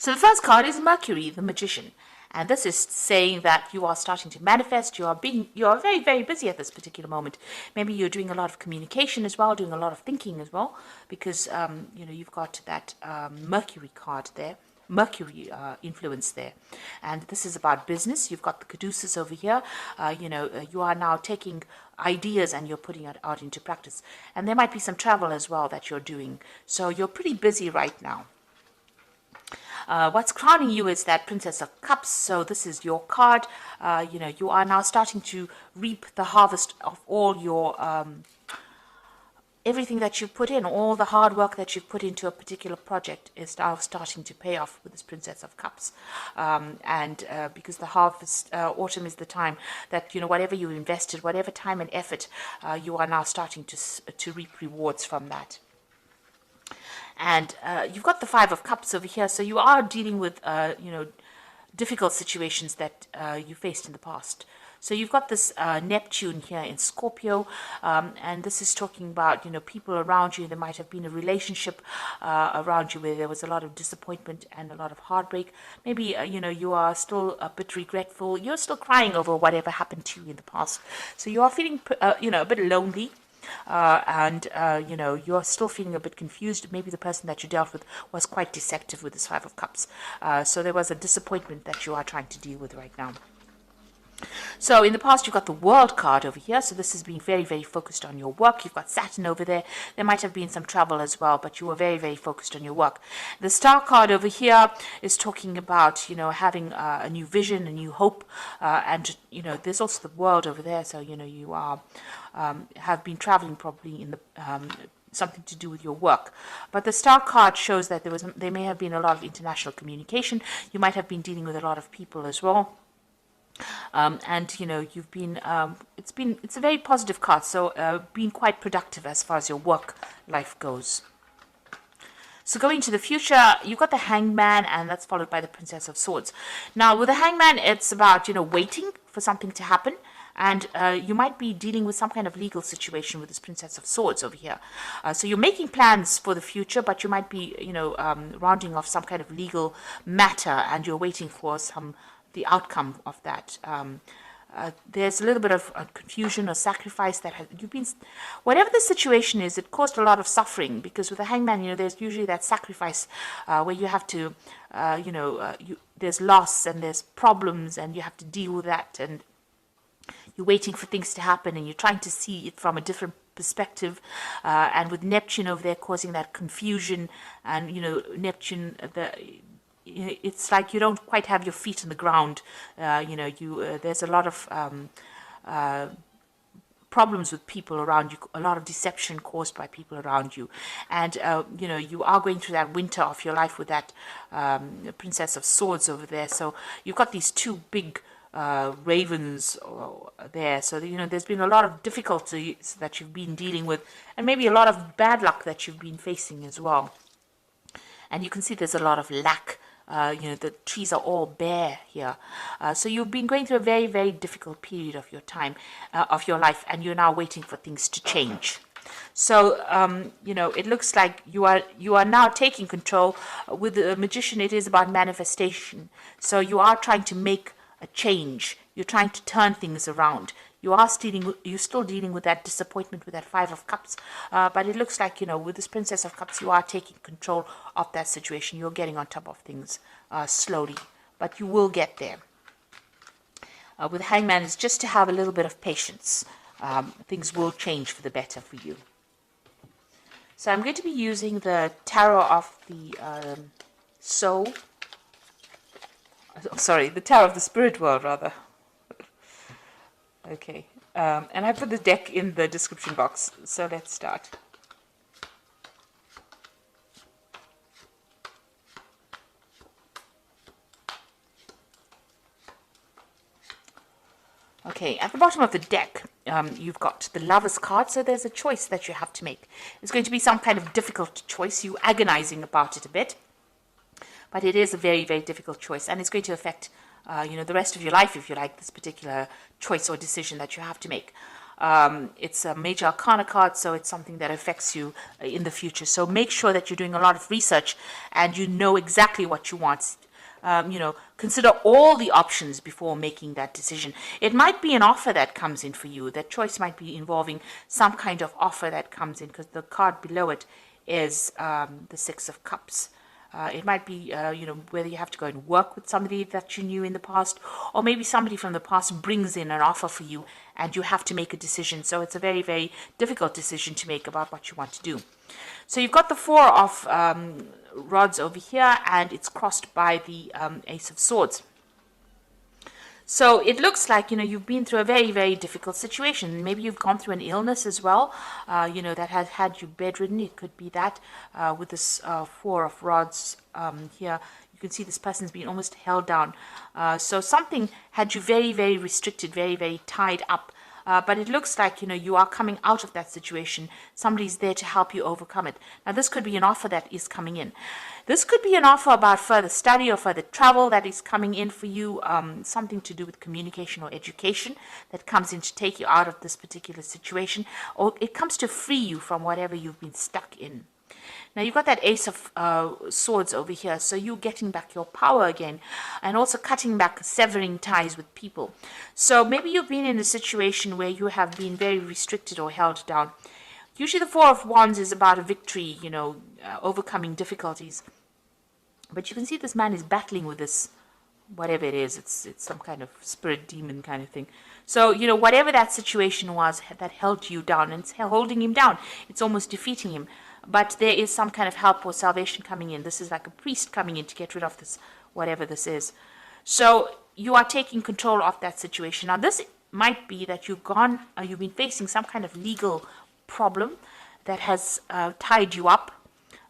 So the first card is Mercury, the Magician. And this is saying that you are starting to manifest. You are very, very busy at this particular moment. Maybe you're doing a lot of communication as well, doing a lot of thinking as well, because you've got that Mercury card there, Mercury influence there. And this is about business. You've got the Caduceus over here. You are now taking ideas and you're putting it out into practice. And there might be some travel as well that you're doing. So you're pretty busy right now. What's crowning you is that Princess of Cups. So this is your card. You are now starting to reap the harvest of all your everything that you've put in, all the hard work that you've put into a particular project is now starting to pay off with this Princess of Cups. Because the harvest, autumn is the time that, whatever you invested, whatever time and effort, you are now starting to reap rewards from that. And you've got the Five of Cups over here, so you are dealing with, difficult situations that you faced in the past. So you've got this Neptune here in Scorpio, and this is talking about, people around you. There might have been a relationship around you where there was a lot of disappointment and a lot of heartbreak. Maybe, you are still a bit regretful. You're still crying over whatever happened to you in the past. So you are feeling, a bit lonely. You're still feeling a bit confused. Maybe the person that you dealt with was quite deceptive with this Five of Cups. So there was a disappointment that you are trying to deal with right now. So in the past, you've got the World card over here. So this is being very, very focused on your work. You've got Saturn over there. There might have been some travel as well, but you were very, very focused on your work. The Star card over here is talking about, having a new vision, a new hope. There's also the World over there. So, you are have been traveling probably in the something to do with your work. But the Star card shows that there may have been a lot of international communication. You might have been dealing with a lot of people as well. You've been it's a very positive card, so being quite productive as far as your work life goes. So going to the future, you've got the Hangman, and that's followed by the Princess of Swords. Now with the Hangman, it's about waiting for something to happen, and you might be dealing with some kind of legal situation with this Princess of Swords over here. So you're making plans for the future, but you might be rounding off some kind of legal matter, and you're waiting for the outcome of that. There's a little bit of confusion or sacrifice that you've been, whatever the situation is, it caused a lot of suffering, because with the Hangman, there's usually that sacrifice where you have to, there's loss and there's problems and you have to deal with that, and you're waiting for things to happen and you're trying to see it from a different perspective, and with Neptune over there causing that confusion, and Neptune, it's like you don't quite have your feet on the ground. There's a lot of problems with people around you, a lot of deception caused by people around you, and you are going through that winter of your life with that Princess of Swords over there. So you've got these two big ravens there. So there's been a lot of difficulties that you've been dealing with, and maybe a lot of bad luck that you've been facing as well. And you can see there's a lot of lack. The trees are all bare here. So you've been going through a very, very difficult period of your time, of your life, and you're now waiting for things to change. So, it looks like you are now taking control. With the Magician, it is about manifestation. So you are trying to make a change. You're trying to turn things around. You're still dealing with that disappointment with that Five of Cups, but it looks like, with this Princess of Cups, you are taking control of that situation. You're getting on top of things slowly, but you will get there. With Hangman, it's just to have a little bit of patience. Things will change for the better for you. So I'm going to be using the Tarot of the Soul. Sorry, the Tarot of the Spirit World, rather. Okay, and I put the deck in the description box, so let's start. Okay, at the bottom of the deck, you've got the Lover's card, so there's a choice that you have to make. It's going to be some kind of difficult choice. You're agonizing about it a bit, but it is a very, very difficult choice, and it's going to affect the rest of your life, if you like, this particular choice or decision that you have to make. It's a major arcana card, so it's something that affects you in the future. So make sure that you're doing a lot of research and you know exactly what you want. Consider all the options before making that decision. It might be an offer that comes in for you. That choice might be involving some kind of offer that comes in, because the card below it is the Six of Cups. It might be, whether you have to go and work with somebody that you knew in the past, or maybe somebody from the past brings in an offer for you and you have to make a decision. So it's a very, very difficult decision to make about what you want to do. So you've got the Four of Rods over here, and it's crossed by the Ace of Swords. So it looks like, you've been through a very, very difficult situation. Maybe you've gone through an illness as well, that has had you bedridden. It could be that with this Four of Rods here. You can see this person's been almost held down. So something had you very, very restricted, very, very tied up. But it looks like, you are coming out of that situation. Somebody's there to help you overcome it. Now, this could be an offer that is coming in. This could be an offer about further study or further travel that is coming in for you, something to do with communication or education that comes in to take you out of this particular situation, or it comes to free you from whatever you've been stuck in. Now, you've got that Ace of Swords over here, so you're getting back your power again, and also cutting back, severing ties with people. So maybe you've been in a situation where you have been very restricted or held down. Usually the Four of Wands is about a victory, overcoming difficulties. But you can see this man is battling with this, whatever it is. It's some kind of spirit demon kind of thing. So, whatever that situation was that held you down, and it's holding him down, it's almost defeating him. But there is some kind of help or salvation coming in. This is like a priest coming in to get rid of this, whatever this is. So you are taking control of that situation. Now, this might be that you've been facing some kind of legal problem that has tied you up.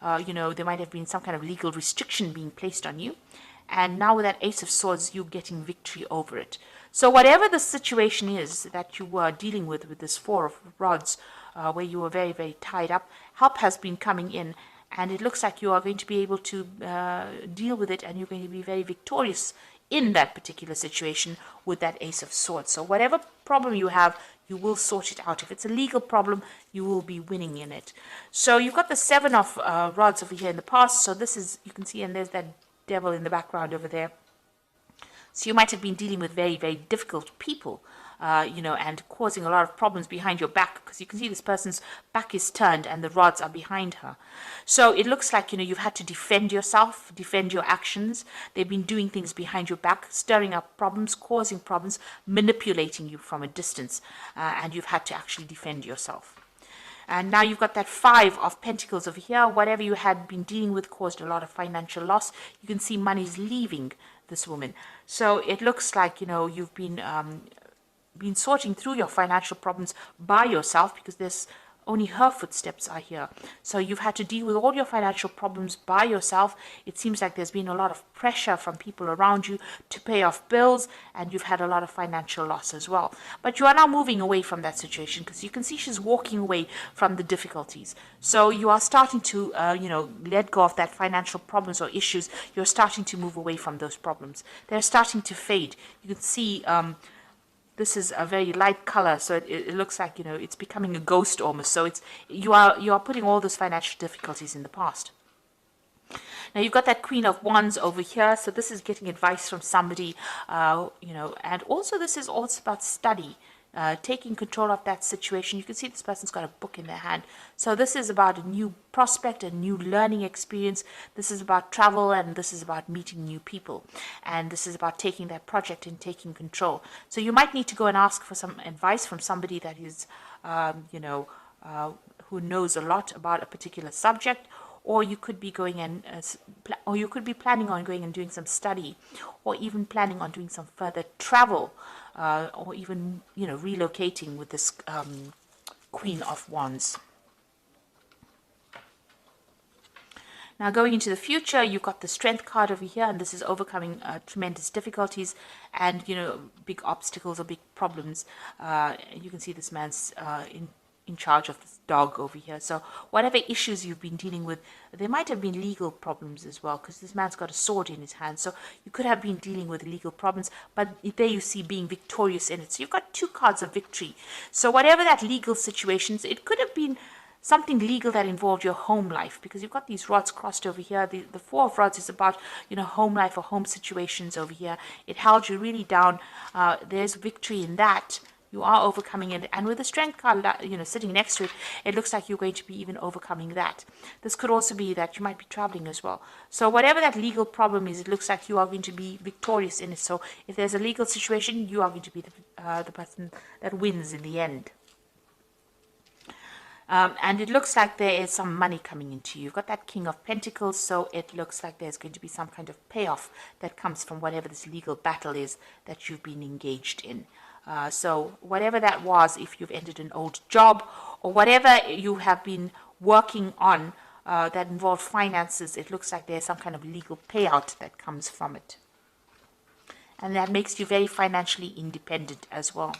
There might have been some kind of legal restriction being placed on you. And now with that Ace of Swords, you're getting victory over it. So whatever the situation is that you were dealing with this Four of Rods, where you were very, very tied up, help has been coming in. And it looks like you are going to be able to deal with it, and you're going to be very victorious in that particular situation with that Ace of Swords. So whatever problem you have, you will sort it out. If it's a legal problem, you will be winning in it. So you've got the Seven of Rods over here in the past. So this is, you can see, and there's that devil in the background over there. So you might have been dealing with very, very difficult people, and causing a lot of problems behind your back, because you can see this person's back is turned and the rods are behind her. So it looks like, you've had to defend yourself, defend your actions. They've been doing things behind your back, stirring up problems, causing problems, manipulating you from a distance, and you've had to actually defend yourself. And now you've got that Five of Pentacles over here. Whatever you had been dealing with caused a lot of financial loss. You can see money's leaving this woman. So it looks like, you've been sorting through your financial problems by yourself, because there's only her footsteps are here. So you've had to deal with all your financial problems by yourself. It seems like there's been a lot of pressure from people around you to pay off bills, and you've had a lot of financial loss as well. But you are now moving away from that situation, because you can see she's walking away from the difficulties. So you are starting to, let go of that financial problems or issues. You're starting to move away from those problems. They're starting to fade. You can see, this is a very light color, so it looks like, it's becoming a ghost almost. So you are putting all those financial difficulties in the past. Now you've got that Queen of Wands over here, so this is getting advice from somebody, and also this is also about study. Taking control of that situation. You can see this person's got a book in their hand. So this is about a new prospect, a new learning experience. This is about travel, and this is about meeting new people. And this is about taking that project and taking control. So you might need to go and ask for some advice from somebody that is, who knows a lot about a particular subject. Or you could be going and, or you could be planning on going and doing some study, or even planning on doing some further travel, or even, relocating with this Queen of Wands. Now, going into the future, you've got the Strength card over here, and this is overcoming tremendous difficulties and, big obstacles or big problems. You can see this man's in charge of this dog over here. So whatever issues you've been dealing with, there might have been legal problems as well, because this man's got a sword in his hand. So you could have been dealing with legal problems, but there you see being victorious in it. So you've got 2 cards of victory. So whatever that legal situations, it could have been something legal that involved your home life, because you've got these rods crossed over here. The 4 of rods is about, home life or home situations over here. It held you really down. There's victory in that. You are overcoming it, and with the strength card, sitting next to it, it looks like you're going to be even overcoming that. This could also be that you might be traveling as well. So whatever that legal problem is, it looks like you are going to be victorious in it. So if there's a legal situation, you are going to be the person that wins in the end. And it looks like there is some money coming into you. You've got that King of Pentacles, so it looks like there's going to be some kind of payoff that comes from whatever this legal battle is that you've been engaged in. So whatever that was, if you've ended an old job or whatever you have been working on that involved finances, it looks like there's some kind of legal payout that comes from it. And that makes you very financially independent as well.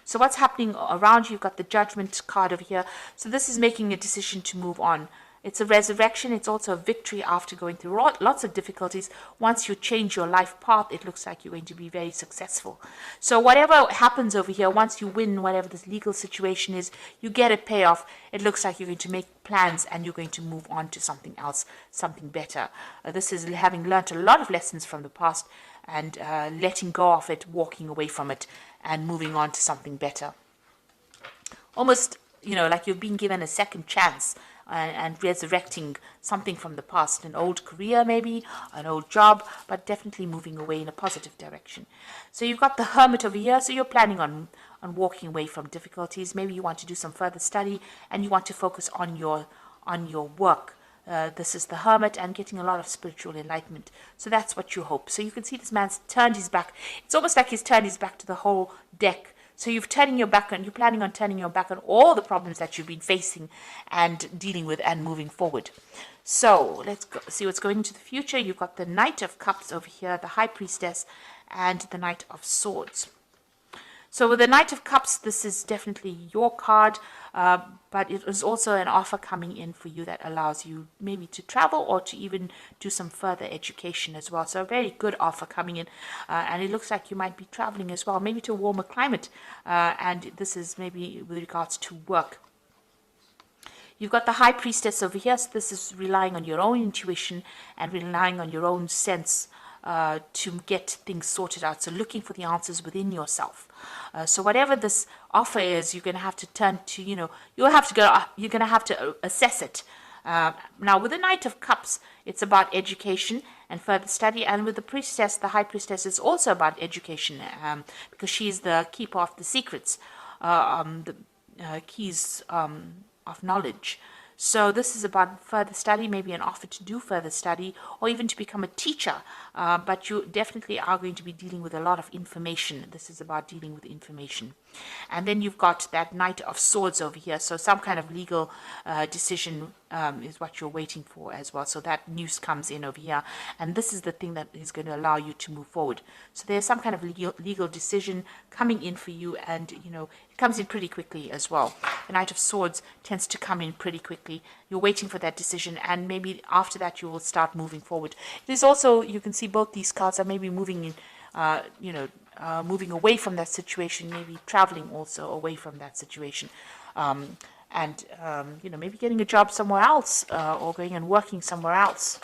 So what's happening around you? You've got the Judgment card over here. So this is making a decision to move on. It's a resurrection. It's also a victory after going through lots of difficulties. Once you change your life path, it looks like you're going to be very successful. So whatever happens over here, once you win whatever this legal situation is, you get a payoff. It looks like you're going to make plans and you're going to move on to something else, something better. This is having learned a lot of lessons from the past and letting go of it, walking away from it, and moving on to something better. Almost, like you've been given a second chance and resurrecting something from the past, an old career maybe, an old job, but definitely moving away in a positive direction. So you've got the Hermit over here, so you're planning on walking away from difficulties. Maybe you want to do some further study and you want to focus on your work. This is the Hermit and getting a lot of spiritual enlightenment. So that's what you hope. So you can see this man's turned his back. It's almost like he's turned his back to the whole deck. So you're planning on turning your back on all the problems that you've been facing and dealing with and moving forward. So let's see what's going into the future. You've got the Knight of Cups over here, the High Priestess, and the Knight of Swords. So with the Knight of Cups, this is definitely your card, but it is also an offer coming in for you that allows you maybe to travel or to even do some further education as well. So a very good offer coming in, and it looks like you might be traveling as well, maybe to a warmer climate, and this is maybe with regards to work. You've got the High Priestess over here, so this is relying on your own intuition and relying on your own sense to get things sorted out. So looking for the answers within yourself. So whatever this offer is, you're going to have to turn to, you're going to have to assess it. Now with the Knight of Cups, it's about education and further study. And with the Priestess, the High Priestess, is also about education because she's the keeper of the secrets, the keys of knowledge. So this is about further study, maybe an offer to do further study or even to become a teacher. But you definitely are going to be dealing with a lot of information. This is about dealing with information. And then you've got that Knight of Swords over here. So some kind of legal decision is what you're waiting for as well. So that news comes in over here. And this is the thing that is going to allow you to move forward. So there's some kind of legal decision coming in for you. And, it comes in pretty quickly as well. The Knight of Swords tends to come in pretty quickly. You're waiting for that decision. And maybe after that, you will start moving forward. It is also, you can see both these cards are maybe moving in, moving away from that situation, maybe traveling also away from that situation. Maybe getting a job somewhere else or going and working somewhere else.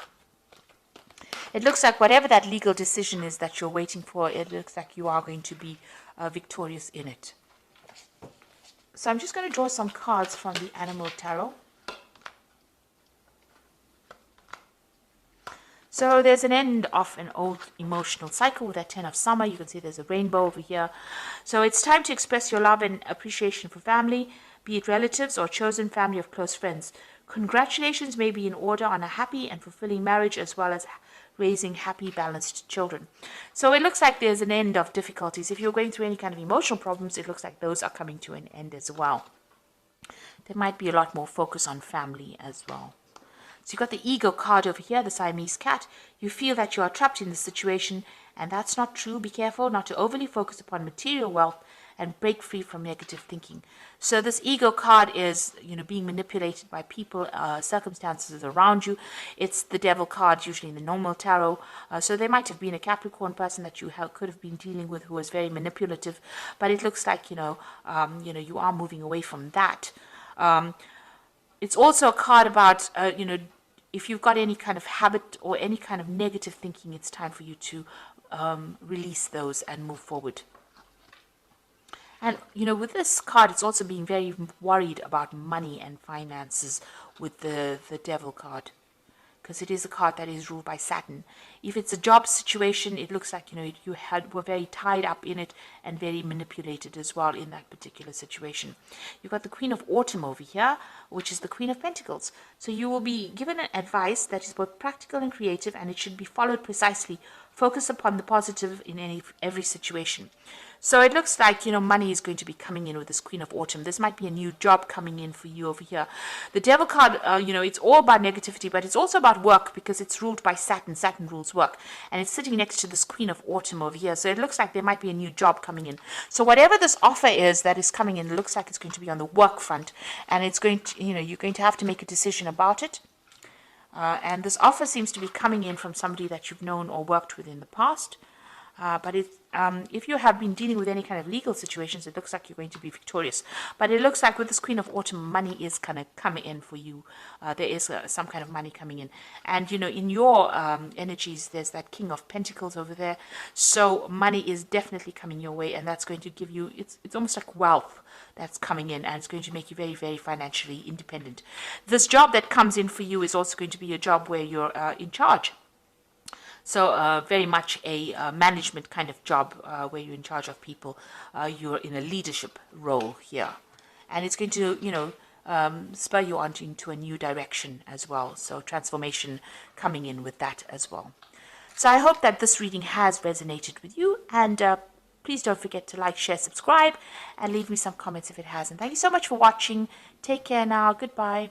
It looks like whatever that legal decision is that you're waiting for, it looks like you are going to be victorious in it. So I'm just going to draw some cards from the Animal Tarot. So there's an end of an old emotional cycle with that 10 of Summer. You can see there's a rainbow over here. So it's time to express your love and appreciation for family, be it relatives or chosen family of close friends. Congratulations may be in order on a happy and fulfilling marriage as well as raising happy, balanced children. So it looks like there's an end of difficulties. If you're going through any kind of emotional problems, it looks like those are coming to an end as well. There might be a lot more focus on family as well. So you've got the Ego card over here, the Siamese cat. You feel that you are trapped in this situation, and that's not true. Be careful not to overly focus upon material wealth and break free from negative thinking. So this ego card is, being manipulated by people, circumstances around you. It's the devil card, usually in the normal tarot. So there might have been a Capricorn person that you could have been dealing with who was very manipulative, but it looks like, you are moving away from that. It's also a card about, if you've got any kind of habit or any kind of negative thinking, it's time for you to release those and move forward. And, with this card, it's also being very worried about money and finances with the devil card, because it is a card that is ruled by Saturn. If it's a job situation, it looks like, you were very tied up in it and very manipulated as well in that particular situation. You've got the Queen of Autumn over here, which is the Queen of Pentacles. So you will be given an advice that is both practical and creative, and it should be followed precisely. Focus upon the positive in every situation. So it looks like, money is going to be coming in with this Queen of Autumn. This might be a new job coming in for you over here. The Devil card, it's all about negativity, but it's also about work, because it's ruled by Saturn. Saturn rules work. And it's sitting next to this Queen of Autumn over here. So it looks like there might be a new job coming in. So whatever this offer is that is coming in, it looks like it's going to be on the work front. And it's going to, you're going to have to make a decision about it. And this offer seems to be coming in from somebody that you've known or worked with in the past. But if you have been dealing with any kind of legal situations, it looks like you're going to be victorious. But it looks like with this Queen of Autumn, money is kind of coming in for you. There is some kind of money coming in. And, in your energies, there's that King of Pentacles over there. So money is definitely coming your way, and that's going to give you, it's almost like wealth that's coming in, and it's going to make you very, very financially independent. This job that comes in for you is also going to be a job where you're in charge. So very much a management kind of job where you're in charge of people. You're in a leadership role here. And it's going to, spur you on into a new direction as well. So transformation coming in with that as well. So I hope that this reading has resonated with you. And please don't forget to like, share, subscribe, and leave me some comments if it hasn't. Thank you so much for watching. Take care now. Goodbye.